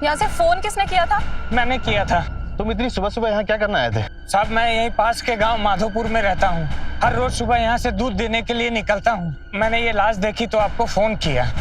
यहाँ से फोन किसने किया था? मैंने किया था। तुम इतनी सुबह सुबह यहाँ क्या करने आए थे? साहब मैं यहीं पास के गांव माधोपुर में रहता हूँ। हर रोज सुबह यहाँ से दूध देने के लिए निकलता हूँ। मैंने ये लाश देखी तो आपको फोन किया।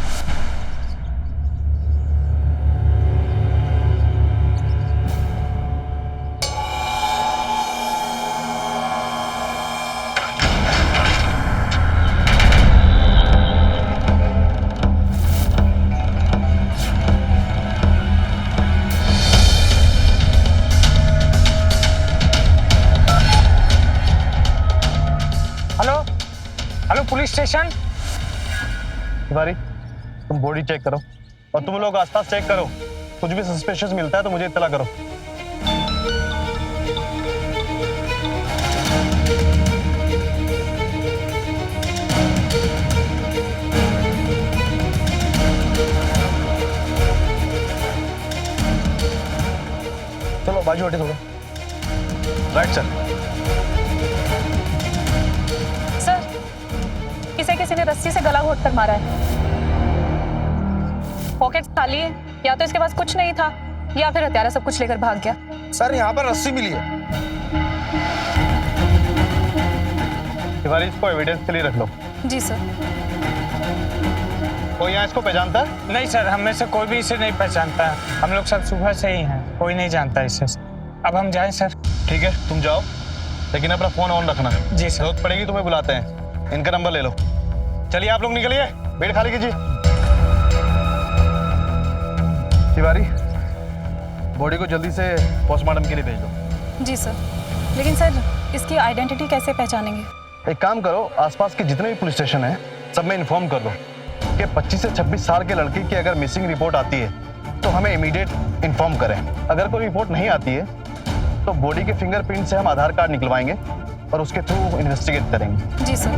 Hello hello police station. Tiwari, तुम बॉडी चेक करो और तुम लोग आसपास चेक करो। कुछ भी सस्पिशियस मिलता है तो मुझे इत्तला करो। चलो बाजू हटे थोड़ा। Right sir. सर, इसे किसी ने रस्सी से गला घोट कर मारा है। पॉकेट खाली है, या तो इसके पास कुछ नहीं था या फिर हत्यारा सब कुछ लेकर भाग गया। सर यहाँ पर रस्सी मिली है। तिवारी, इसको एविडेंस के लिए रख लो। जी सर। कोई यहाँ इसको पहचानता है? नहीं सर, हम में से कोई भी इसे नहीं पहचानता। हम लोग सब सुबह से ही हैं, कोई नहीं जानता इसे। अब हम जाएं सर? ठीक है, तुम जाओ, लेकिन अपना फोन ऑन रखना। जी सर। जरूरत पड़ेगी तुम्हें बुलाते हैं। इनका नंबर ले लो। चलिए आप लोग निकलिए, बेड खाली कीजिए। तिवारी, बॉडी को जल्दी से पोस्टमार्टम के लिए भेज दो। जी सर। लेकिन सर, इसकी आइडेंटिटी कैसे पहचानेंगे? एक काम करो, आसपास के जितने भी पुलिस स्टेशन है सब में इन्फॉर्म कर दो कि 25 से 26 साल के लड़के की अगर मिसिंग रिपोर्ट आती है तो हमें इमीडिएट इन्फॉर्म करें। अगर कोई रिपोर्ट नहीं आती है तो बॉडी के फिंगरप्रिंट से हम आधार कार्ड निकलवाएंगे और उसके थ्रू इन्वेस्टिगेट करेंगे। जी सर।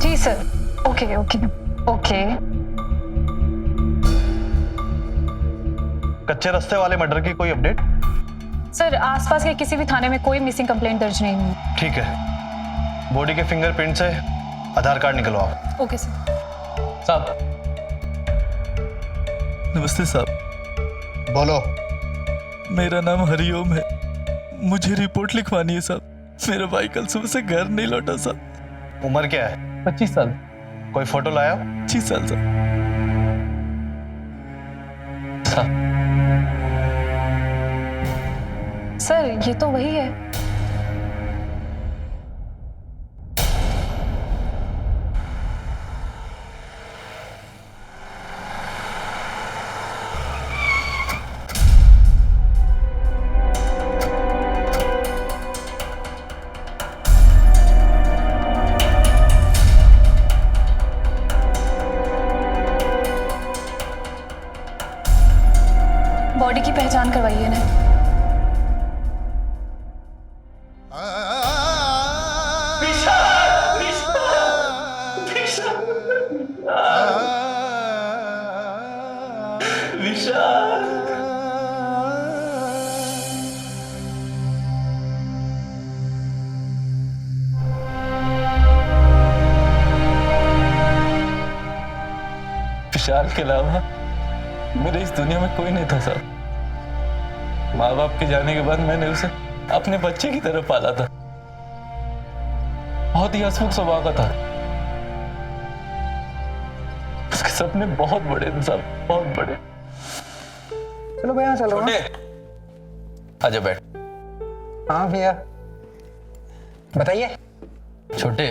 जी सर। Okay okay okay. कच्चे रास्ते वाले मर्डर की कोई अपडेट? सर, आसपास के किसी भी थाने में कोई मिसिंग कंप्लेंट दर्ज नहीं हुई। ठीक है, बॉडी के फिंगरप्रिंट से आधार कार्ड निकलवाओ। Okay sir. साहब नमस्ते साहब। बोलो। मेरा नाम हरिओम है। मुझे रिपोर्ट लिखवानी है साहब। मेरा भाई कल सुबह से घर नहीं लौटा साहब। उम्र क्या है? 25 साल। कोई फोटो लाया? 25 साल साहब। सर, ये तो वही है। बॉडी की पहचान करवाइए ना। विशाल के अलावा मेरे इस दुनिया में कोई नहीं था साहब। माँ बाप के जाने के बाद मैंने उसे अपने बच्चे की तरह पाला था। बहुत ही हंसमुख स्वभाव का था। उसके सपने बहुत बड़े थे साहब, बहुत बड़े। चलो भैया चलो। छोटे, आजा बैठ। हाँ भैया बताइए। छोटे,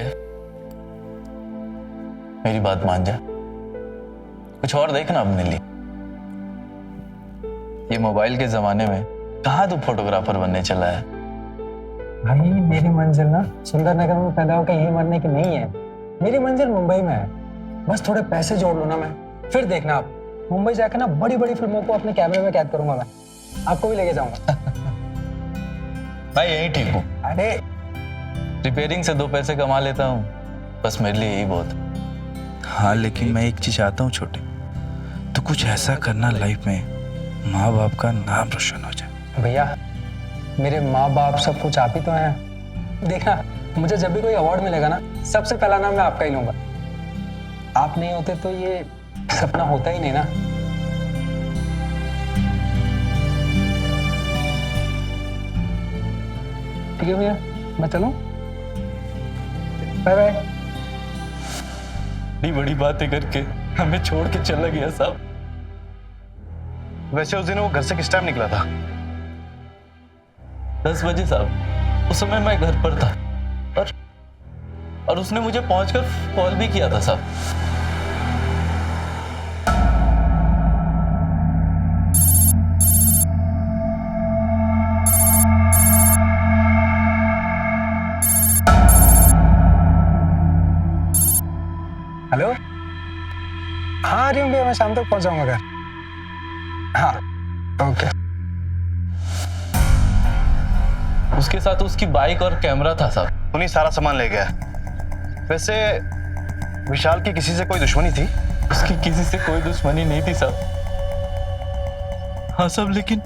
मेरी बात मान जा, कुछ और देखना अपने लिए। ये मोबाइल के जमाने में कहाँ तू फोटोग्राफर बनने चला है? भाई मेरी मंजिल ना सुंदर नगर में पैदा होकर यहीं मरने की नहीं है। मेरी मंजिल मुंबई में है। बस थोड़े पैसे जोड़ लो ना मैं, फिर देखना आप, मुंबई जाकर ना बड़ी बड़ी फिल्मों को अपने कैमरे में कैद करूंगा मैं, आपको भी लेके जाऊंगा। भाई यही ठीक हूँ। अरे रिपेयरिंग से 2 पैसे कमा लेता हूँ, बस मेरे लिए यही बहुत है। हाँ लेकिन मैं एक चीज चाहता हूँ छोटे, तो कुछ ऐसा करना लाइफ में माँ बाप का नाम रोशन हो जाए। भैया, मेरे माँ बाप सब कुछ आप ही तो हैं। देखना, मुझे जब भी कोई अवार्ड मिलेगा ना, सबसे पहला नाम मैं आपका ही लूंगा। आप नहीं होते तो ये सपना होता ही नहीं ना। ठीक है भैया, मैं चलूं? Bye bye. बड़ी बड़ी बातें करके हमें छोड़ के चला गया साहब। वैसे उस दिन वो घर से किस टाइम निकला था? 10 बजे साहब। उस समय मैं घर पर था और उसने मुझे पहुंचकर कॉल भी किया था साहब। हेलो, हाँ आ रही हूँ भैया, मैं शाम तक पहुंच जाऊंगा घर। हाँ ओके। उसके साथ उसकी बाइक और कैमरा था साहब। उन्हीं सारा सामान ले गया। वैसे विशाल की किसी से कोई दुश्मनी थी? उसकी किसी से कोई दुश्मनी नहीं थी साहब। हाँ साहब, लेकिन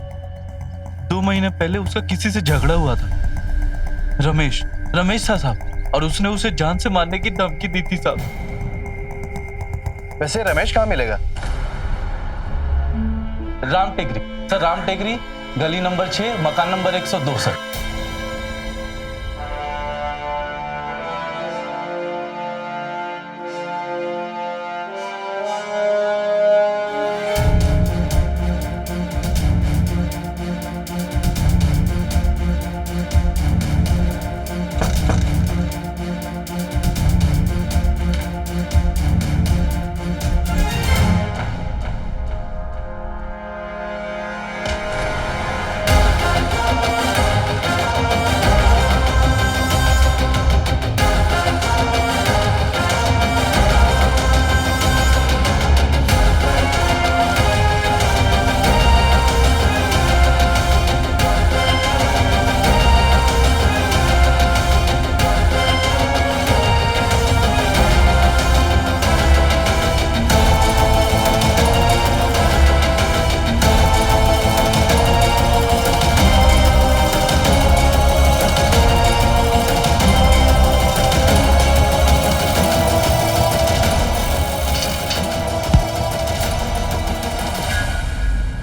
2 महीने पहले उसका किसी से झगड़ा हुआ था। रमेश था साहब, और उसने उसे जान से मारने की धमकी दी थी साहब। वैसे रमेश कहाँ मिलेगा? राम टेकरी सर, राम टेकरी, गली नंबर 6, मकान नंबर 102 सर।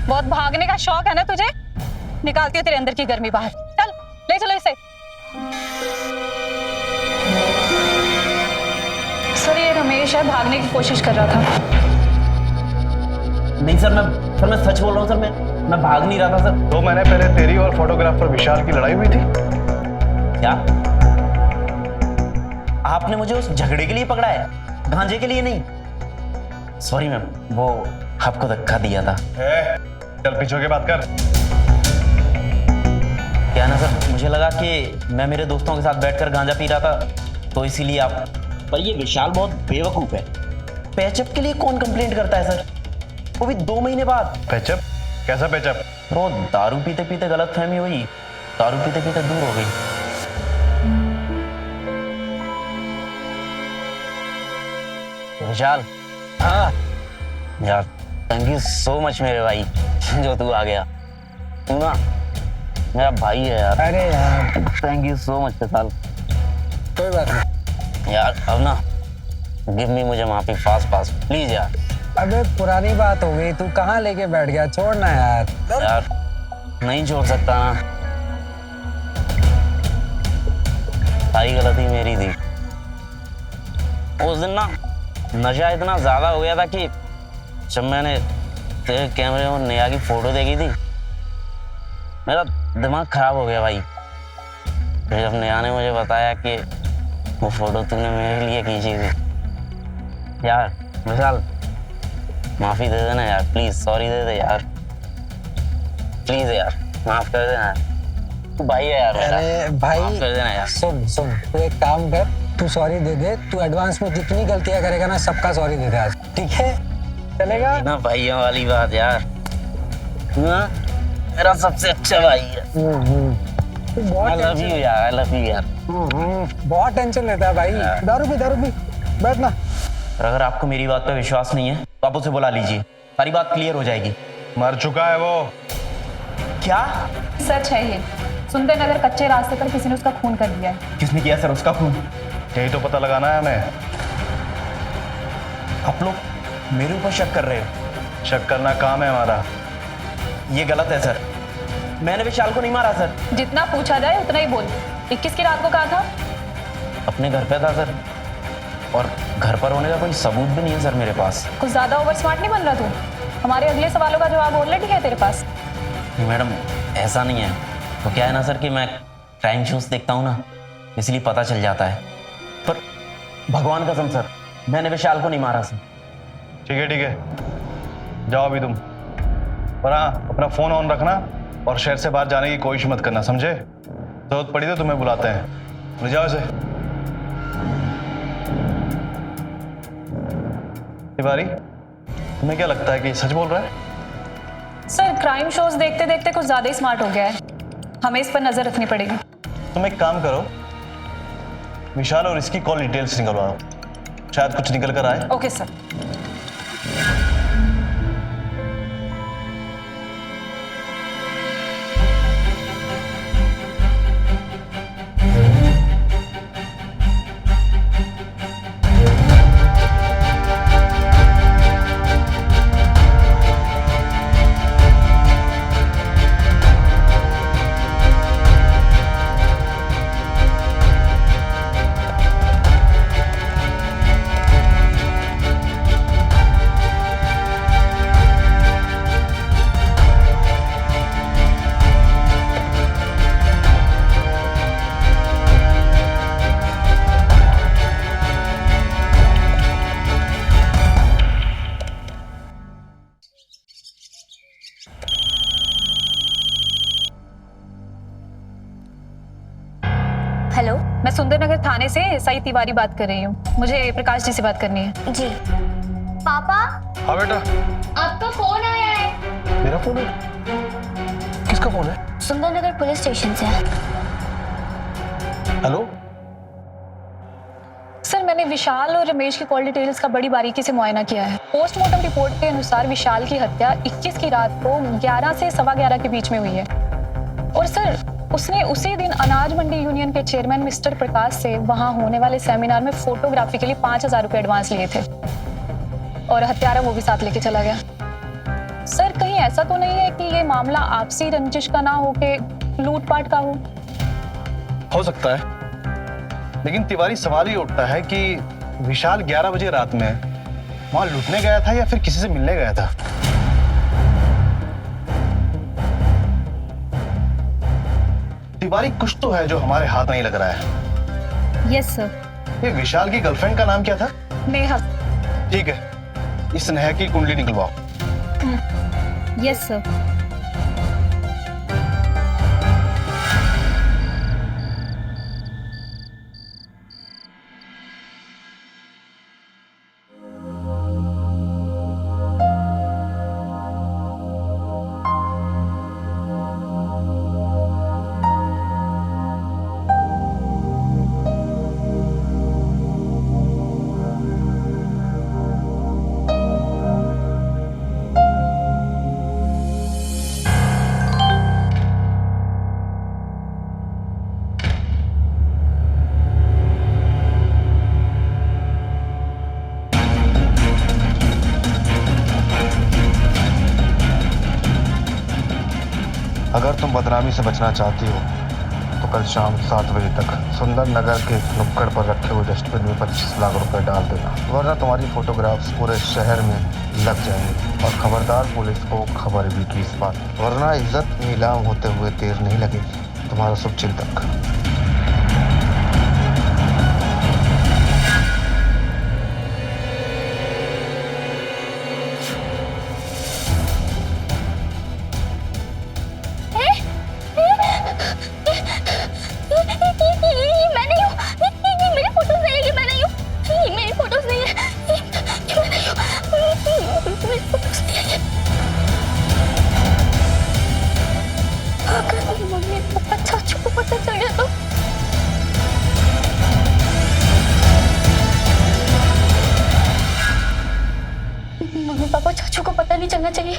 बहुत भागने का शौक है ना तुझे? निकालती हूँ तेरे अंदर की गर्मी बाहर। चल ले चलो इसे। सर ये रमेश है, भागने की कोशिश कर रहा था। नहीं सर, मैं सच बोल रहा हूँ सर। मैं भाग नहीं रहा था सर। 2 महीने पहले तेरी और फोटोग्राफर विशाल की लड़ाई हुई थी। क्या आपने मुझे उस झगड़े के लिए पकड़ा है, गांजे के लिए नहीं? सॉरी मैम, वो आपको धक्का दिया था। चल पीछे के बात कर। क्या ना सर, मुझे लगा कि मैं मेरे दोस्तों के साथ बैठकर गांजा पी रहा था, तो इसीलिए आप। पर ये विशाल बहुत बेवकूफ है। पैचअप के लिए कौन कंप्लेंट करता है सर, वो भी 2 महीने बाद? पैचअप? कैसा पैचअप? वो दारू पीते पीते गलतफहमी हुई, दारू पीते पीते दूर हो गई। विशाल, हाँ यार थैंक यू सो मच मेरे भाई, जो तू आ गया। तू ना मेरा भाई है यार। अरे यार थैंक यू सो मच विशाल। कोई बात नहीं यार अब ना गिव मी मुझे माफी फास्ट प्लीज यार। अबे पुरानी बात हो गई, तू कहाँ लेके बैठ गया, छोड़ना यार। यार नहीं छोड़ सकता ना, सारी गलती मेरी थी। उस दिन ना नशा इतना ज्यादा हो गया था कि जब मैंने तेरे कैमरे में नेहा की फोटो देखी थी, मेरा दिमाग खराब हो गया भाई। फिर जब नेहा ने मुझे बताया कि वो फोटो तूने मेरे लिए खींची थी, यार विशाल माफी दे देना यार, प्लीज सॉरी दे दे यार, प्लीज यार माफ कर देना यार। तू भाई है यार मेरा। अरे भाई माफ कर देना यार। सुन तू एक काम कर, तू सॉरी दे दे, तू एडवांस में जितनी गलतियां करेगा ना सबका सॉरी दे दे आज, ठीक है? चलेगा? ना भाइयों वाली बात यार, हाँ, मेरा सबसे अच्छा भाई है। आई लव यू यार, आई लव यू यार। बहुत टेंशन लेता है भाई। दारू पी बैठ ना। और अगर आपको मेरी बात पे विश्वास नहीं है तो आप उसे बुला लीजिए, सारी बात क्लियर हो जाएगी। मर चुका है वो। क्या? सच है ये, सुंदर नगर कच्चे रास्ते पर किसी ने उसका खून कर दिया है। किसने किया सर उसका खून? यही तो पता लगाना है हमें। आप लोग मेरे ऊपर शक कर रहे हो? शक करना काम है हमारा। ये गलत है सर, मैंने विशाल को नहीं मारा सर। जितना पूछा जाए उतना ही बोल। 21 की रात को कहा था? अपने घर पे था सर, और घर पर होने का कोई सबूत भी नहीं है सर मेरे पास। कुछ ज्यादा ओवर स्मार्ट नहीं बन रहा तू? हमारे अगले सवालों का जवाब ऑलरेडी है तेरे पास। मैडम ऐसा नहीं है, तो क्या है ना सर कि मैं क्राइम शोज देखता हूँ ना, इसलिए पता चल जाता है। पर भगवान कसम सर, मैंने विशाल को नहीं मारा सर। ठीक है, जाओ अभी तुम। पर हाँ, अपना फोन ऑन रखना और शहर से बाहर जाने की कोशिश मत करना, समझे? जरूरत पड़ी तो तुम्हें बुलाते हैं। ले जाओ इसे। तिवारी, तुम्हें क्या लगता है कि सच बोल रहा है? सर क्राइम शोज देखते देखते कुछ ज्यादा ही स्मार्ट हो गया है, हमें इस पर नजर रखनी पड़ेगी। तुम एक काम करो, विशाल और इसकी कॉल डिटेल्स निकलवाओ, शायद कुछ निकल कर आए। Okay sir. हेलो। मैं सुंदरनगर थाने से सई तिवारी बात कर रही हूँ, मुझे प्रकाश जी से बात करनी है। जी पापा, हाँ बेटा। आपका फोन आया है। मेरा फोन है? किसका फोन है? सुंदरनगर पुलिस स्टेशन से। हेलो। सर मैंने विशाल और रमेश की कॉल डिटेल्स का बड़ी बारीकी से मुआयना किया है। पोस्टमार्टम रिपोर्ट के अनुसार विशाल की हत्या 21 की रात को 11 से 11:15 के बीच में हुई है, और सर उसने उसी दिन अनाज मंडी यूनियन के चेयरमैन मिस्टर प्रकाश से वहां होने वाले सेमिनार में फोटोग्राफी के लिए 5,000 रुपए एडवांस लिए थे, और हत्यारा वो भी साथ लेके चला गया। सर कहीं ऐसा तो नहीं है कि ये मामला आपसी रंजिश का ना हो के लूटपाट का हो सकता है, लेकिन तिवारी सवाल ये उठता है कि विशाल 11 बजे रात में वहां लूटने गया था या फिर किसी से मिलने गया था। तिवारी कुछ तो है जो हमारे हाथ नहीं लग रहा है। Yes sir. ये विशाल की गर्लफ्रेंड का नाम क्या था? नेहा। ठीक है, इस नेहा की कुंडली निकलवाओ। Yes sir. अगर तुम बदनामी से बचना चाहती हो तो कल शाम 7 बजे तक सुंदर नगर के नुक्कड़ पर रखे हुए डस्टबिन में 25 लाख रुपए डाल देना, वरना तुम्हारी फोटोग्राफ्स पूरे शहर में लग जाएंगे। और खबरदार, पुलिस को खबर भी की इस बात, वरना इज्जत नीलाम होते हुए देर नहीं लगेगी। तुम्हारा शुभचिंतक। मैं नहीं हूँ, मेरी फोटो पापा चाचू को पता नहीं चलना चाहिए,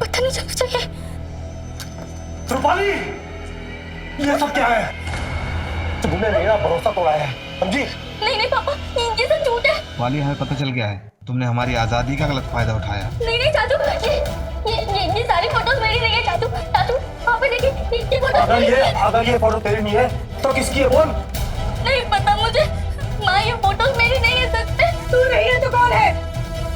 पता नहीं चलना चाहिए। रूपाली, ये सब क्या है? तुमने मेरा भरोसा तोड़ा है, समझी? नहीं नहीं पापा, ये सब झूठ है। वाली, हमें पता चल गया है तुमने हमारी आजादी का गलत फायदा उठाया। नहीं नहीं चाचू, ये सारी फोटोज मेरी नहीं है चाचू। चाचू वहाँ पे देखिए, ये फोटो। अगर ये फोटो तेरी नहीं है तो किसकी है बोल? नहीं पता मुझे माँ, ये फोटोज मेरी नहीं है सच में। तू नहीं है तो कौन है?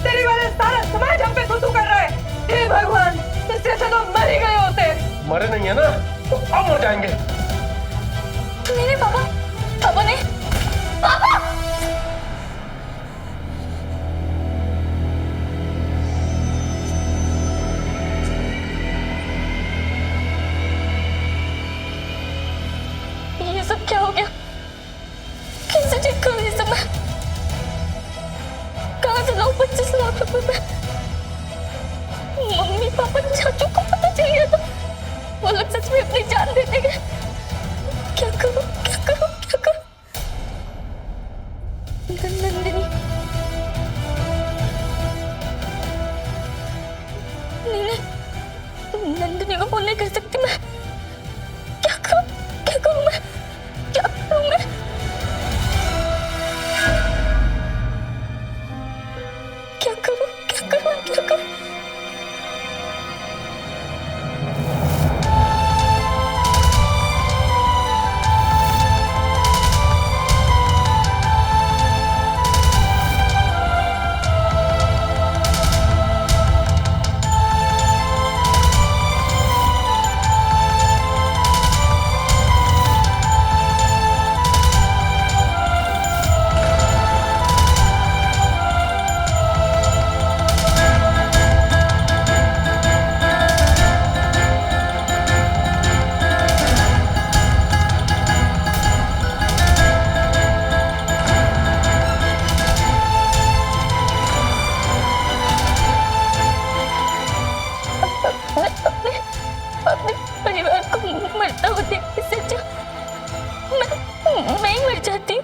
तेरी वजह से सारा समाज हम पे थू कर रहा है। हे भगवान, इससे अच्छा तो मर ही गए होते। मरे नहीं है ना तो अब मर जाएंगे। नहीं नहीं पापा, पापा नहीं, पापा। ये सब क्या हो गया? कैसे ठीक करूं ये सब मैं? कहाँ से लाऊं 25 लाख रुपए में? मम्मी पापा चाचू को पता चल गया तो वो लोग सच में अपनी जान दे देंगे। क्या करूं, क्या करूं, क्या करूं? नंदिनी, नहीं, नंदिनी को फोन नहीं कर सकती मैं। क्या करूं, क्या करूं मैं, क्या करूं मैं? क्या करूं, क्या करूं, क्या करूं? अपने परिवार को मरता हुआ देखने से अच्छा मैं ही मर जाती।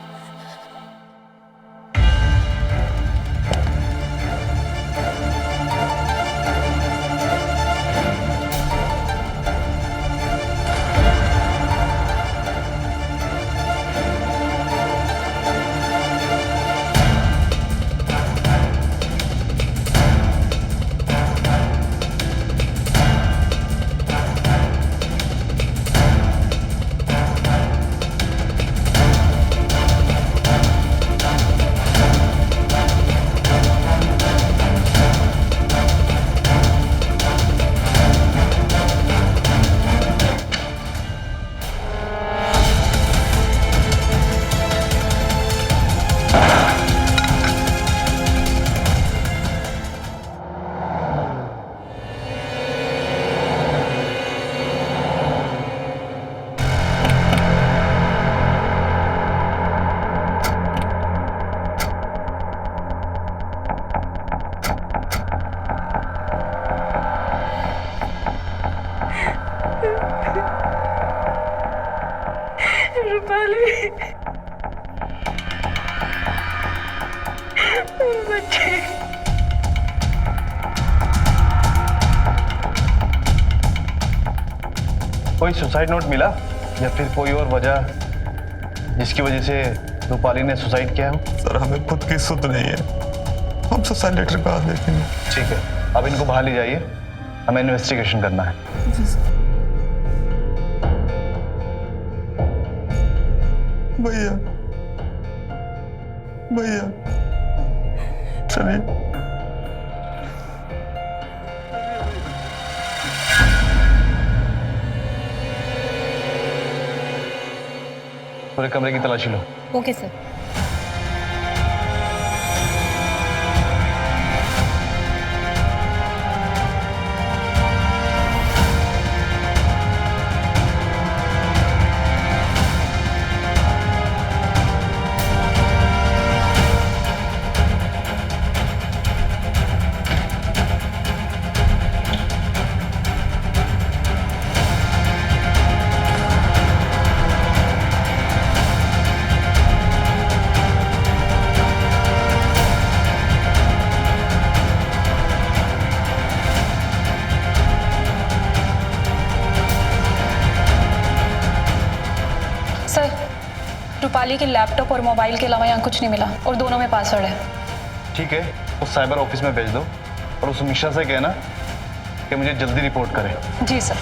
रूपाली, बच्चे। कोई सुसाइड नोट मिला या फिर कोई और वजह जिसकी वजह से रूपाली ने सुसाइड किया हो? सर, हमें खुद की सुध नहीं है, हम सुसाइड लेटर कहाँ देखेंगे? ठीक है, अब इनको बाहर ले जाइए, हमें इन्वेस्टिगेशन करना है। भैया, भैया चलिए। पूरे कमरे की तलाशी लो। Okay sir. रूपाली के लैपटॉप और मोबाइल के अलावा यहाँ कुछ नहीं मिला और दोनों में पासवर्ड है। ठीक है, उस साइबर ऑफिस में भेज दो और उस मिश्रा से कहना कि मुझे जल्दी रिपोर्ट करे। जी सर।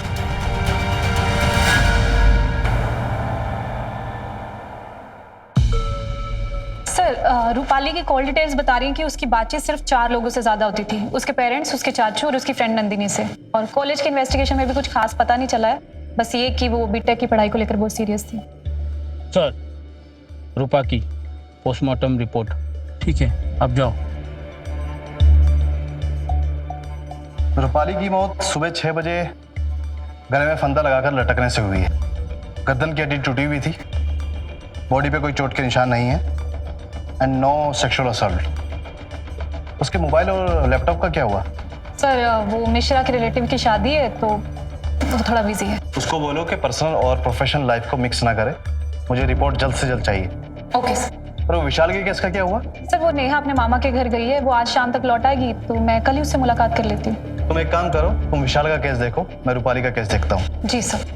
सर रूपाली की कॉल डिटेल्स बता रही हैं कि उसकी बातचीत सिर्फ 4 लोगों से ज्यादा होती थी, उसके पेरेंट्स, उसके चाचू और उसकी फ्रेंड नंदिनी से। और कॉलेज के इन्वेस्टिगेशन में भी कुछ खास पता नहीं चला है, बस ये कि वो बीटेक की पढ़ाई को लेकर बहुत सीरियस थी। सर, रूपा की पोस्टमार्टम रिपोर्ट। ठीक है, अब जाओ। रूपाली की मौत सुबह 6 बजे गले में फंदा लगाकर लटकने से हुई है। गर्दन की हड्डी टूटी हुई थी, बॉडी पे कोई चोट के निशान नहीं है एंड नो सेक्सुअल असॉल्ट। उसके मोबाइल और लैपटॉप का क्या हुआ? सर वो मिश्रा के रिलेटिव की शादी है तो वो थोड़ा बिजी है। उसको बोलो कि पर्सनल और प्रोफेशनल लाइफ को मिक्स ना करे। मुझे रिपोर्ट जल्द से जल्द चाहिए। Okay sir. और वो विशाल के केस का क्या हुआ? सर वो नेहा अपने मामा के घर गई है, वो आज शाम तक लौट आएगी, तो मैं कल ही उससे मुलाकात कर लेती हूँ। तुम एक काम करो, तुम विशाल का केस देखो, मैं रूपाली का केस देखता हूँ। जी सर।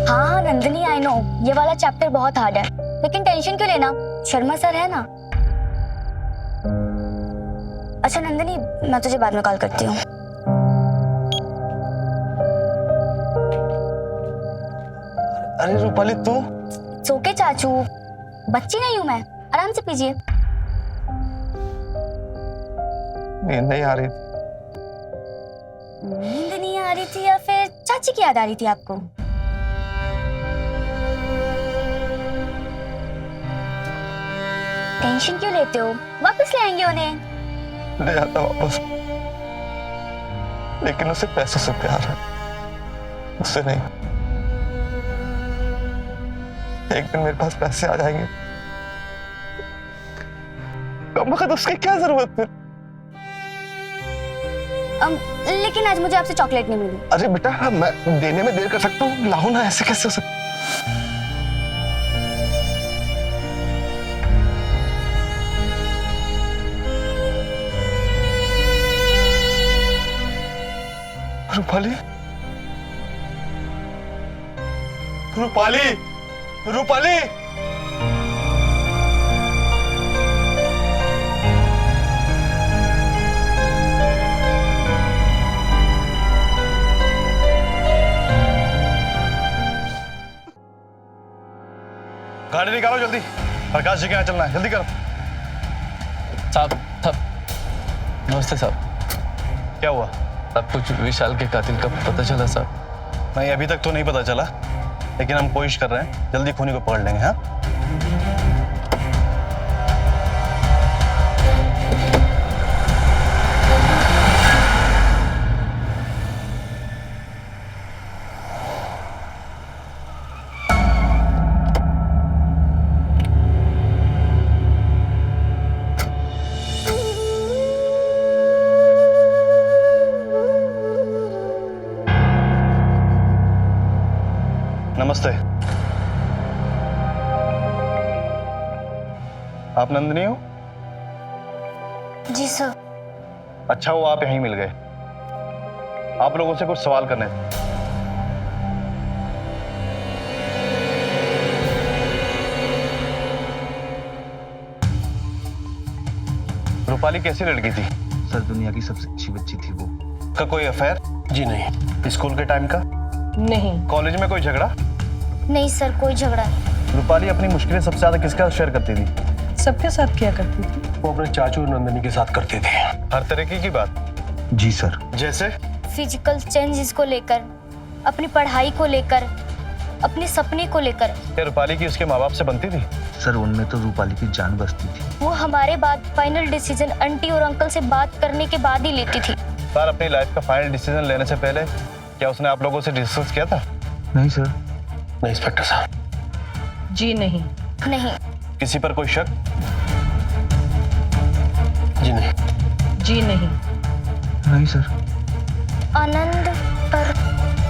हाँ नंदिनी, आई नो ये वाला चैप्टर बहुत हार्ड है, लेकिन टेंशन क्यों लेना, शर्मा सर है ना। अच्छा नंदिनी, मैं तुझे बाद में कॉल करती हूँ। अरे रूपाली तू? सोके चाचू, बच्ची नहीं हूँ मैं, आराम से पीजिए। नींद नहीं आ रही। नींद नहीं आ रही थी या फिर चाची की याद आ रही थी आपको? टेंशन क्यों लेते हो, वापस ले आएंगे उन्हें। ले आता वापस, लेकिन उसे पैसों से प्यार है, उससे नहीं। एक दिन मेरे पास पैसे आ जाएंगे, कम वक्त उसकी क्या जरूरत है? लेकिन आज मुझे आपसे चॉकलेट नहीं मिली। अरे बेटा, मैं देने में देर कर सकता हूँ, लाओ ना, ऐसे कैसे हो सकता? रूपाली, रूपाली, रूपाली। गाड़ी निकालो जल्दी, प्रकाश जी के यहाँ चलना है, जल्दी करो। साहब, नमस्ते साहब। क्या हुआ? अब कुछ विशाल के कातिल का पता चला साहब? नहीं, अभी तक तो नहीं पता चला, लेकिन हम कोशिश कर रहे हैं, जल्दी खूनी को पकड़ लेंगे। हाँ, नमस्ते। आप नंदिनी हो? जी सर। अच्छा वो आप यहीं मिल गए। आप लोगों से कुछ सवाल करने थे। रूपाली कैसी लड़की थी? सर दुनिया की सबसे अच्छी बच्ची थी वो। का कोई अफेयर? जी नहीं। स्कूल के टाइम का? नहीं। कॉलेज में कोई झगड़ा? नहीं सर, कोई झगड़ा नहीं। रूपाली अपनी मुश्किलें सबसे ज्यादा किसके साथ शेयर करती थी? सबके साथ किया करती थी। वो अपने चाचू और नंदिनी के साथ करते थे। हर तरीके की बात? जी सर। जैसे? फिजिकल चेंजेस को लेकर, अपनी पढ़ाई को लेकर, अपने सपने को लेकर। क्या रूपाली की उसके माँ बाप से बनती थी? सर उनमें तो रूपाली की जान बसती थी। वो हमारे बाद फाइनल डिसीजन आंटी और अंकल से बात करने के बाद ही लेती थी। सर अपनी लाइफ का फाइनल डिसीजन लेने से पहले क्या उसने आप लोगों से डिस्कस किया था? नहीं सर। नहीं इंस्पेक्टर साहब। जी नहीं। नहीं। किसी पर कोई शक? जी नहीं। जी नहीं। नहीं सर। आनंद पर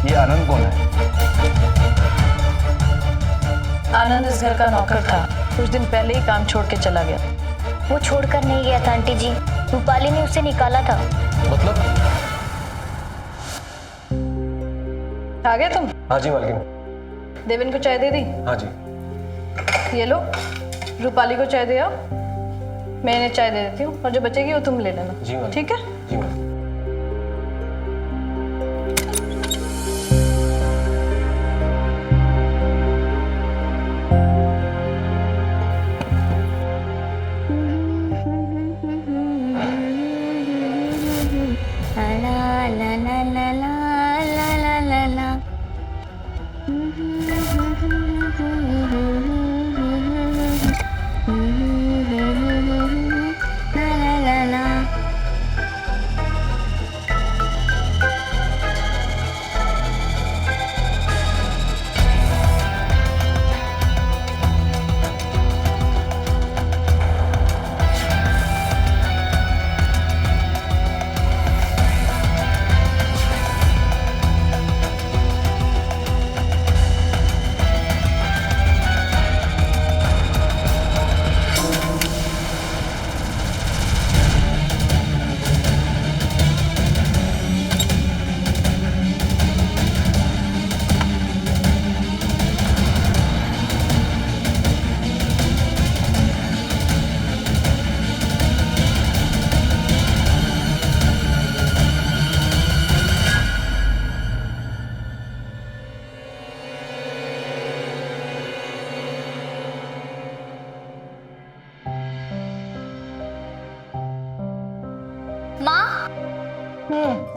ये आनंद कौन है? आनंद इस घर का नौकर था, कुछ दिन पहले ही काम छोड़ के चला गया। वो छोड़कर नहीं गया था आंटी जी, रूपाली ने उसे निकाला था। मतलब? आ गए तुम? हाँ जी मालकिन। देवेन को चाय दे दी? हाँ जी। ये लो, रूपाली को चाय दे आओ, मैं इन्हें चाय दे देती हूँ और जो बचेगी वो तुम ले लेना। जी मैम। ठीक है? जी मैम।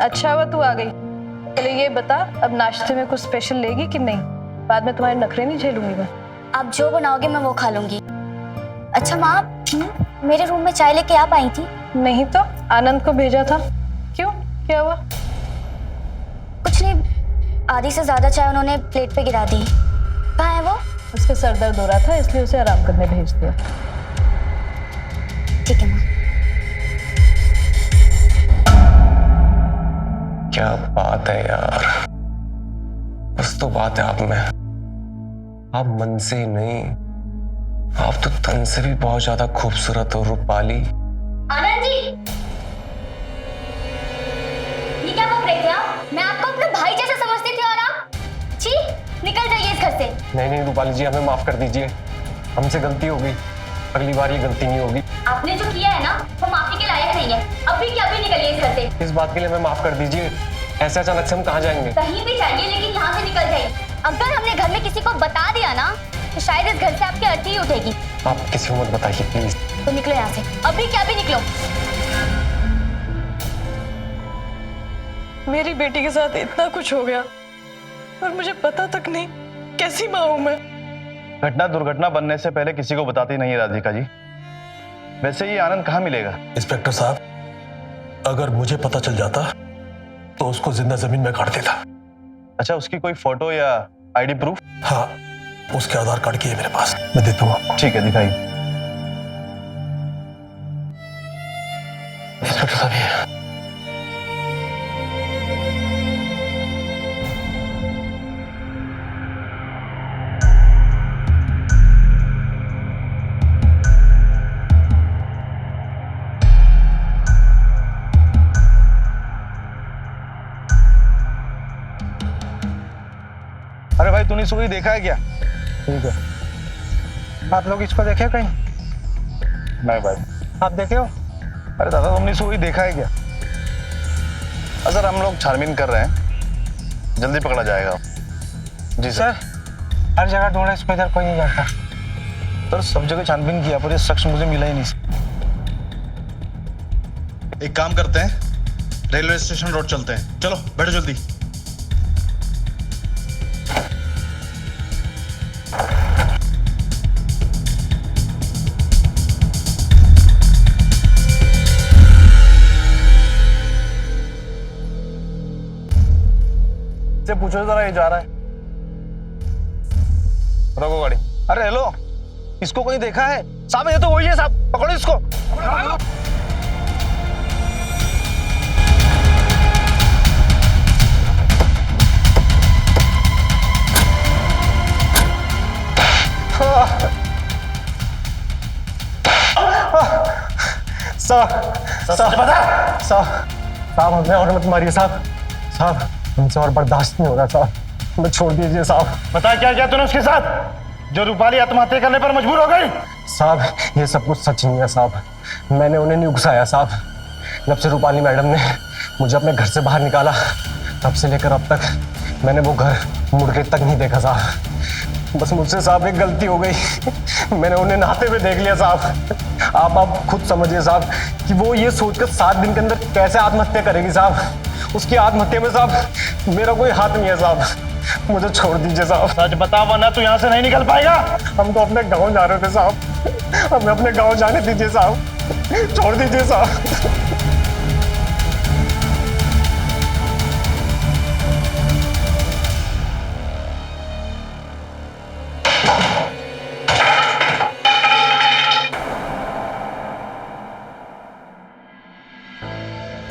अच्छा हुआ तू आ गई। चले ये बता, अब नाश्ते में कुछ स्पेशल लेगी कि नहीं? बाद में तुम्हारे नखरे नहीं झेलूंगी मैं। आप जो बनाओगे मैं वो खा लूंगी। अच्छा माँ, मेरे रूम में चाय लेके आप आई थी? नहीं तो, आनंद को भेजा था। क्यों, क्या हुआ? कुछ नहीं, आधी से ज्यादा चाय उन्होंने प्लेट पे गिरा दी। कहाँ है वो? उसके सर दर्द हो रहा था इसलिए उसे आराम करने भेज दिया। ठीक है माँ। क्या बात है यार, बस तो बात है आप में। आप मन से ही नहीं, आप तो तन से भी बहुत ज्यादा खूबसूरत हो रूपाली। आनंद जी, ये क्या बोल रहे थे आप? मैं आपको अपने भाई जैसा समझती थी और आप? छी, निकल जाइए इस घर से। नहीं रूपाली जी, हमें माफ कर दीजिए, हमसे गलती हो गई, अगली बार ये गलती नहीं होगी। आपने जो किया है ना, वो माफी के लायक नहीं है। अभी क्या भी निकलिए इस घर से। इस बात के लिए हमें माफ कर दीजिए, ऐसे अचानक से हम कहाँ जाएंगे? कहीं भी जाइए, लेकिन यहाँ से निकल जाइए। अगर हमने घर में किसी को बता दिया ना, तो शायद इस घर से आपकी अर्थी ही उठेगी। आप किसी को मत बताइए प्लीज। तो निकलो यहाँ से, अभी क्या भी निकलो। मेरी बेटी के साथ इतना कुछ हो गया और मुझे पता तक नहीं। कैसी माँ हूं मैं? घटना दुर्घटना बनने से पहले किसी को बताती नहीं राधिका जी। वैसे ये आनंद कहाँ मिलेगा? इंस्पेक्टर साहब, अगर मुझे पता चल जाता तो उसको जिंदा जमीन में गाड़ देता। अच्छा, उसकी कोई फोटो या आईडी प्रूफ? हाँ, उसके आधार कार्ड की है मेरे पास, मैं देता हूँ आपको। ठीक है, दिखाइए। इंस्पेक्टर साहब, ये अरे भाई, तूने सुई देखा है क्या? ठीक है, आप लोग इसको देखे कहीं? नहीं भाई। आप देखे हो? अरे दादा, तुमने सुई देखा है क्या? सर, हम लोग छानबीन कर रहे हैं, जल्दी पकड़ा जाएगा। जी सर, हर जगह ढूंढा, इसको इधर कोई नहीं जाता। सर, सब जगह छानबीन किया पर ये शख्स मुझे मिला ही नहीं। एक काम करते हैं, रेलवे स्टेशन रोड चलते हैं। चलो बैठो जल्दी। से पूछो जरा, ये जा रहा है। रोको गाड़ी। अरे हेलो, इसको कोई देखा है? साहब, ये तो वही है साहब, पकड़ो इसको। साहब बता। साहब हमें और मत मारिए साहब। साहब हमसे और बर्दाश्त नहीं हो रहा साहब, हमें छोड़ दीजिए साहब। बता क्या किया तूने उसके साथ जो रूपाली आत्महत्या करने पर मजबूर हो गई? साहब ये सब कुछ सच नहीं है साहब, मैंने उन्हें नहीं उकसाया साहब। जब से रूपाली मैडम ने मुझे अपने घर से बाहर निकाला तब से लेकर अब तक मैंने वो घर मुड़ के तक नहीं देखा साहब। बस मुझसे साहब एक गलती हो गई, मैंने उन्हें नहाते हुए देख लिया साहब। आप खुद समझिए साहब कि वो ये सोचकर 7 दिन के अंदर कैसे आत्महत्या करेगी साहब। उसकी आत्महत्या में साहब मेरा कोई हाथ नहीं है साहब, मुझे छोड़ दीजिए साहब। सच बता वरना तू यहाँ से नहीं निकल पाएगा। हम तो अपने गांव जा रहे थे साहब, हमें अपने गांव जाने दीजिए साहब, छोड़ दीजिए साहब।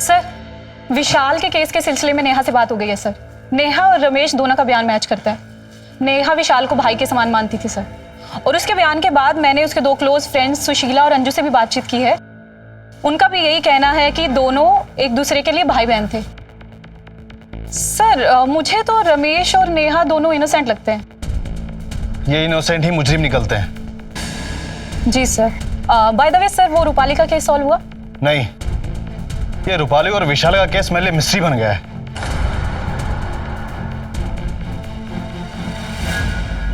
सर, विशाल के केस के सिलसिले में नेहा से बात हो गई है सर। नेहा और रमेश दोनों का बयान मैच करता है। नेहा विशाल को भाई के समान मानती थी सर, और उसके बयान के बाद मैंने उसके 2 क्लोज फ्रेंड्स सुशीला और अंजू से भी बातचीत की है। उनका भी यही कहना है कि दोनों एक दूसरे के लिए भाई बहन थे। सर, मुझे तो रमेश और नेहा दोनों इनोसेंट लगते हैं। ये इनोसेंट ही मुजरिम निकलते हैं। जी sir. By the way sir, वो रूपाली का केस सॉल्व हुआ? नहीं, ये रूपाली और विशाल का केस मेरे लिए मिस्ट्री बन गया है।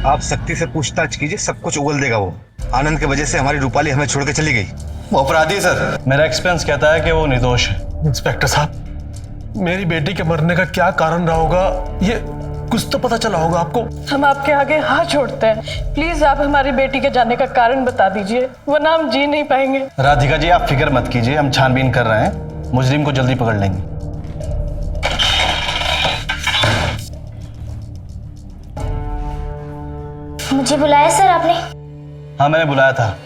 आप सख्ती से पूछताछ कीजिए, सब कुछ उगल देगा वो। आनंद की वजह से हमारी रूपाली हमें छोड़ के चली गई। वो अपराधी है सर। मेरा एक्सपीरियंस कहता है कि वो निर्दोष है। इंस्पेक्टर साहब, मेरी बेटी के मरने का क्या कारण रहा होगा, ये कुछ तो पता चला होगा आपको? हम आपके आगे हाथ जोड़ते हैं, प्लीज आप हमारी बेटी के जाने का कारण बता दीजिए, वरना हम जी नहीं पाएंगे। राधिका जी आप फिक्र मत कीजिए, हम छानबीन कर रहे हैं, मुजरिम को जल्दी पकड़ लेंगे। मुझे बुलाया सर आपने? हाँ मैंने बुलाया था,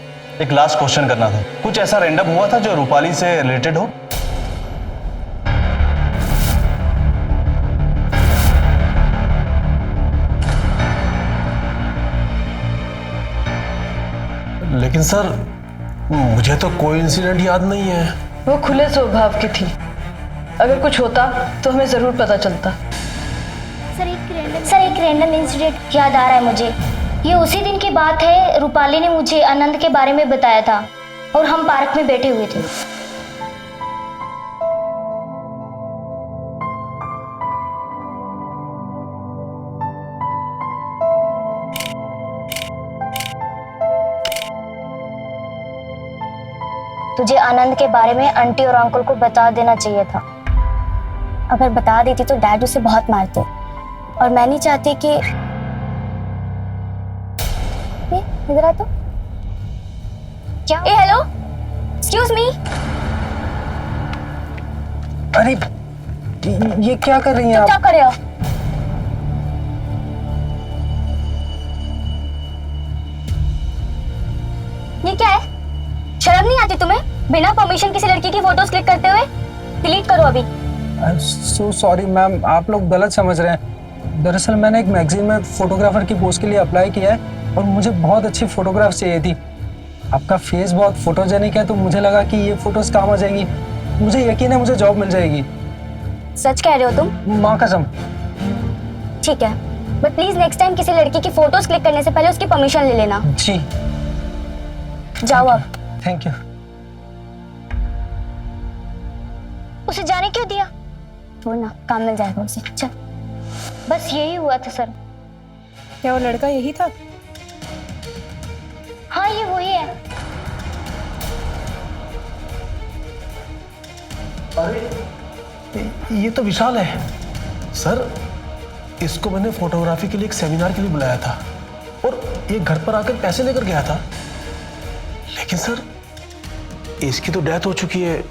एक लास्ट क्वेश्चन करना था। कुछ ऐसा रैंडम हुआ था जो रूपाली से रिलेटेड हो? लेकिन सर मुझे तो कोई इंसिडेंट याद नहीं है। वो खुले स्वभाव की थी, अगर कुछ होता तो हमें जरूर पता चलता। सर एक रैंडम इंसिडेंट याद आ रहा है मुझे। ये उसी दिन की बात है, रूपाली ने मुझे आनंद के बारे में बताया था और हम पार्क में बैठे हुए थे। तुझे आनंद के बारे में आंटी और अंकल को बता देना चाहिए था। अगर बता देती तो डैड उसे बहुत मारते, और मैं नहीं चाहती कि इधर आ तो। क्या? ए हेलो, एक्सक्यूज मी। अरे ये क्या कर रही हैं आप? क्या कर रहे हो? ये क्या है? शर्म नहीं आती तुम्हें? बिना परमिशन किसी लड़की की फोटोज क्लिक करते हुए? डिलीट करो अभी। सो सॉरी मैम, आप लोग गलत समझ रहे हैं। दरअसल मैंने एक मैगजीन में फोटोग्राफर की पोस्ट के लिए अप्लाई किया है और मुझे बहुत अच्छी फोटोग्राफ्स चाहिए थी। आपका फेस बहुत फोटोजेनिक है तो मुझे लगा कि ये फोटोज काम आ जाएंगी। मुझे यकीन है मुझे जॉब मिल जाएगी। सच कह रहे हो तुम? माँ कसम। ठीक है, बट प्लीज नेक्स्ट टाइम किसी लड़की की फोटोज क्लिक करने से पहले उसकी परमिशन ले लेना। जी। जाओ अब। Thank you. उसे जाने क्यों दिया? छोड़ना, काम मिल जाएगा उसे। चल, बस यही हुआ था सर। क्या वो लड़का यही था? हाँ ये वही है। अरे ये तो विशाल है सर। इसको मैंने फोटोग्राफी के लिए एक सेमिनार के लिए बुलाया था और ये घर पर आकर पैसे लेकर गया था। लेकिन सर इसकी तो डेथ हो चुकी है।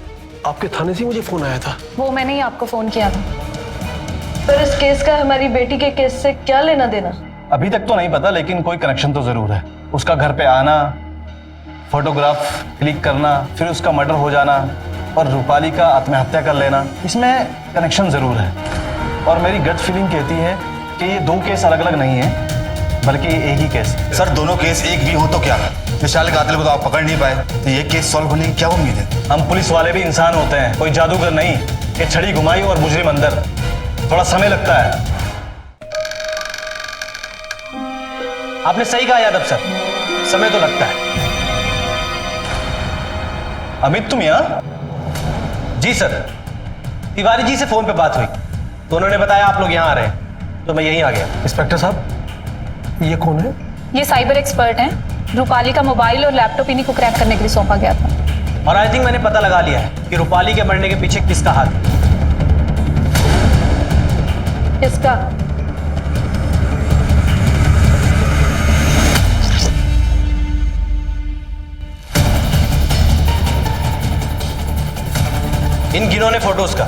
आपके थाने से मुझे फोन आया था। वो मैंने ही आपको फोन किया था। पर इस केस का हमारी बेटी के केस से क्या लेना देना? अभी तक तो नहीं पता, लेकिन कोई कनेक्शन तो जरूर है। उसका घर पे आना, फोटोग्राफ क्लिक करना, फिर उसका मर्डर हो जाना और रूपाली का आत्महत्या कर लेना, इसमें कनेक्शन जरूर है। और मेरी गट फीलिंग कहती है कि ये 2 केस अलग अलग नहीं है, बल्कि एक ही केस। सर दोनों केस एक भी हो तो क्या? विशाल के कातिल को तो आप पकड़ नहीं पाए, तो ये केस सॉल्व होने की क्या उम्मीद है? हम पुलिस वाले भी इंसान होते हैं, कोई जादूगर नहीं कि छड़ी घुमाई और मुजरिम अंदर। थोड़ा समय लगता है। आपने सही कहा यादव सर, समय तो लगता है। अमित तुम यहाँ? जी सर, तिवारी जी से फोन पे बात हुई तो उन्होंने बताया आप लोग यहाँ आ रहे हैं, तो मैं यहीं आ गया। इंस्पेक्टर साहब, ये कौन है? ये साइबर एक्सपर्ट हैं। रूपाली का मोबाइल और लैपटॉप इन्हीं को क्रैक करने के लिए सौंपा गया था। और आई थिंक मैंने पता लगा लिया है कि रूपाली के मरने के पीछे किसका हाथ है। किसका? इन गिनोने फोटोज का।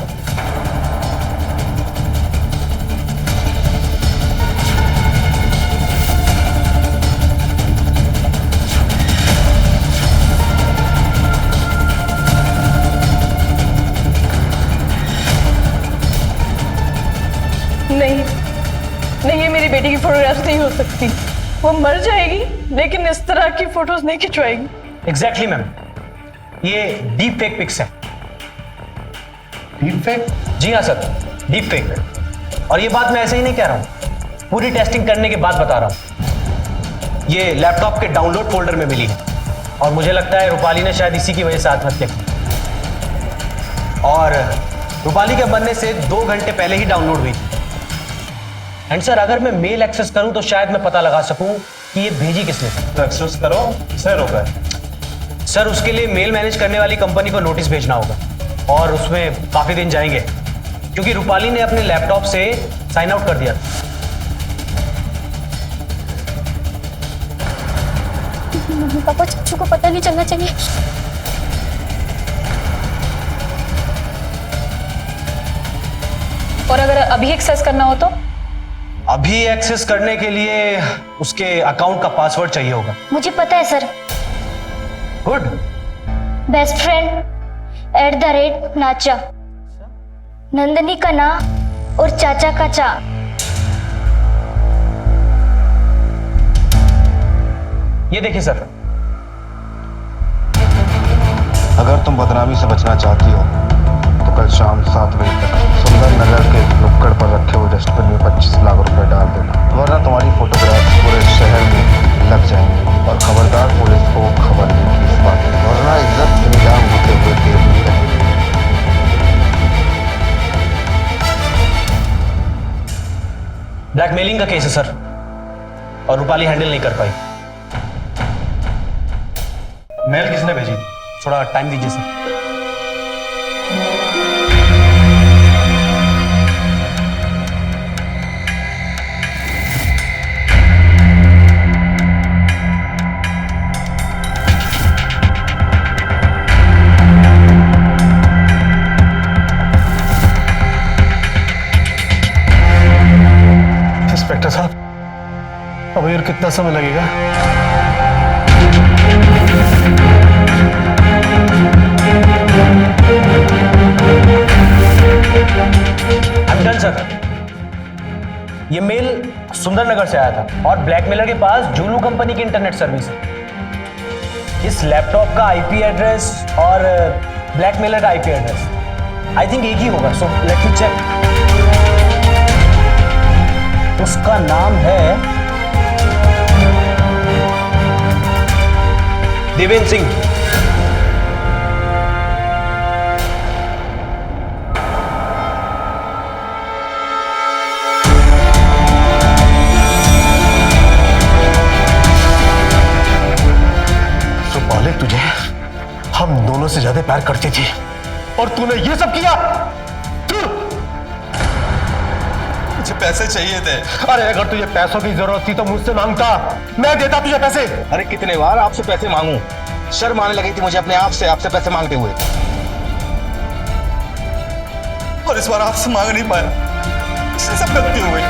नहीं, ये मेरी बेटी की फोटोग्राफ्स नहीं हो सकती। वो मर जाएगी लेकिन इस तरह की फोटोज नहीं खिंचवाएगी। एग्जैक्टली मैम, ये डीप फेक पिक्स है। Deep fake? जी हाँ सर, डीप फेक। और ये बात मैं ऐसे ही नहीं कह रहा हूँ, पूरी टेस्टिंग करने के बाद बता रहा हूँ। ये लैपटॉप के डाउनलोड फोल्डर में मिली है और मुझे लगता है रूपाली ने शायद इसी की वजह से आत्महत्या की। और रूपाली के मरने से 2 घंटे पहले ही डाउनलोड हुई। एंड सर, अगर मैं मेल एक्सेस करूं तो शायद मैं पता लगा सकूं कि ये भेजी किसने। तो एक्सेस करो, सर होगा। सर, उसके लिए मेल मैनेज करने वाली कंपनी को नोटिस भेजना होगा और उसमें काफी दिन जाएंगे क्योंकि रूपाली ने अपने लैपटॉप से साइन आउट कर दिया। मम्मी पापा चच्चू को पता नहीं चलना चाहिए। और अगर अभी एक्सेस करना हो तो? अभी एक्सेस करने के लिए उसके अकाउंट का पासवर्ड चाहिए होगा। मुझे पता है सर। गुड। बेस्ट फ्रेंड @नाचा, नंदनी का ना और चाचा का चा। ये देखिए सर। अगर तुम बदनामी से बचना चाहती हो तो कल शाम 7 बजे तक सुंदर नगर के नुक्कड़ पर रखे हुए डस्टबिन में 25 लाख रुपए डाल देना, वरना तुम्हारी फोटोग्राफ पूरे शहर में लग जाएंगे। और खबरदार पुलिस को खबर नहीं की इस बात की, वरना इज्जत निजाम होते हुए देर नहीं रहेगी। ब्लैकमेलिंग का केस है सर और रूपाली हैंडल नहीं कर पाई। मेल किसने भेजी? थोड़ा टाइम दीजिए सर। इंस्पेक्टर साहब, अब और कितना समय लगेगा? I'm done, sir. ये मेल सुंदरनगर से आया था और ब्लैकमेलर के पास जूलू कंपनी की इंटरनेट सर्विस है। इस लैपटॉप का आईपी एड्रेस और ब्लैकमेलर का आईपी एड्रेस आई थिंक एक ही होगा। So let me check. उसका नाम है देवेंद्र सिंह। रूपाली तुझे हम दोनों से ज्यादा प्यार करती थी और तूने ये सब किया। मुझे पैसे चाहिए थे। अरे अगर तुझे पैसों की जरूरत थी तो मुझसे मांगता, मैं देता तुझे पैसे। अरे कितने बार आपसे पैसे मांगूं? शर्म आने लगी थी मुझे अपने आप से आपसे पैसे मांगते हुए। और इस बार आपसे मांग नहीं पाया, इसलिए सब गलती हो गई।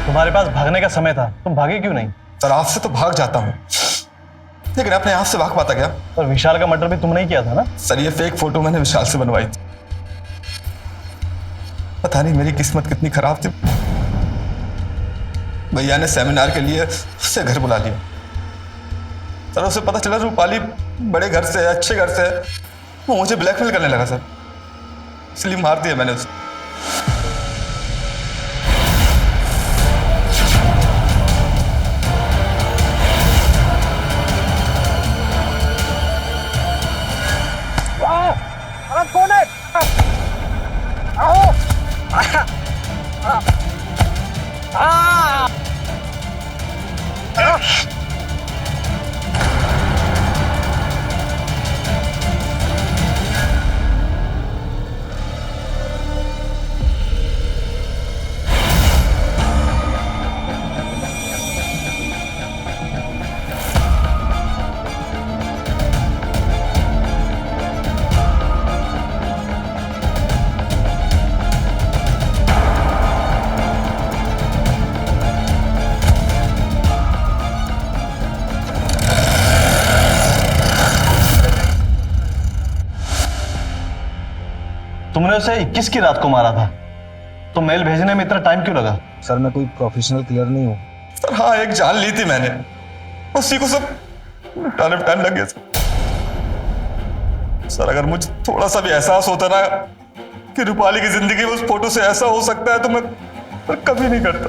तुम्हारे पास भागने का समय था, तुम भागे क्यों नहीं? सर, आपसे तो भाग जाता हूँ, लेकिन अपने आप से भाग पाता क्या? और विशाल का मर्डर भी तुमने ही किया था ना? सर, ये फेक फोटो मैंने विशाल से बनवाई थी। पता नहीं मेरी किस्मत कितनी खराब थी। भैया ने सेमिनार के लिए उसे घर बुला लिया। सर उसे पता चला रूपाली बड़े घर से है, अच्छे घर से है। वो मुझे ब्लैकमेल करने लगा सर, इसलिए मार दिया मैंने उसे। कौन है? आओ। तुमने उसे 21 की रात को मारा था, तो मेल भेजने में इतना टाइम क्यों लगा? सर मैं कोई प्रोफेशनल किलर नहीं हूँ। सर हाँ, एक जान ली थी मैंने, उसी को सब निपटाने में टाइम लग गया सर। अगर मुझे थोड़ा सा भी एहसास होता ना कि रूपाली की जिंदगी में उस फोटो से ऐसा हो सकता है तो मैं कभी नहीं करता।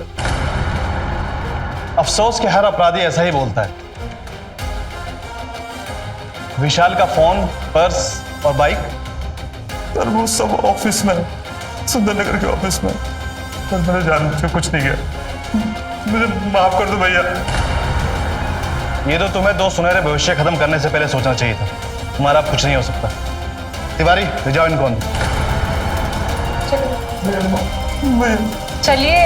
अफसोस कि हर अपराधी ऐसा ही बोलता है। विशाल का फोन, पर्स और बाइक, सर वो सब ऑफिस में, सुंदरनगर के ऑफिस में। सर मैंने जान के कुछ नहीं किया, मुझे माफ कर दो भैया। ये तो तुम्हें 2 सुनहरे भविष्य खत्म करने से पहले सोचना चाहिए था। तुम्हारा अब कुछ नहीं हो सकता। तिवारी, ले जाओ इनको अंदर। चलिए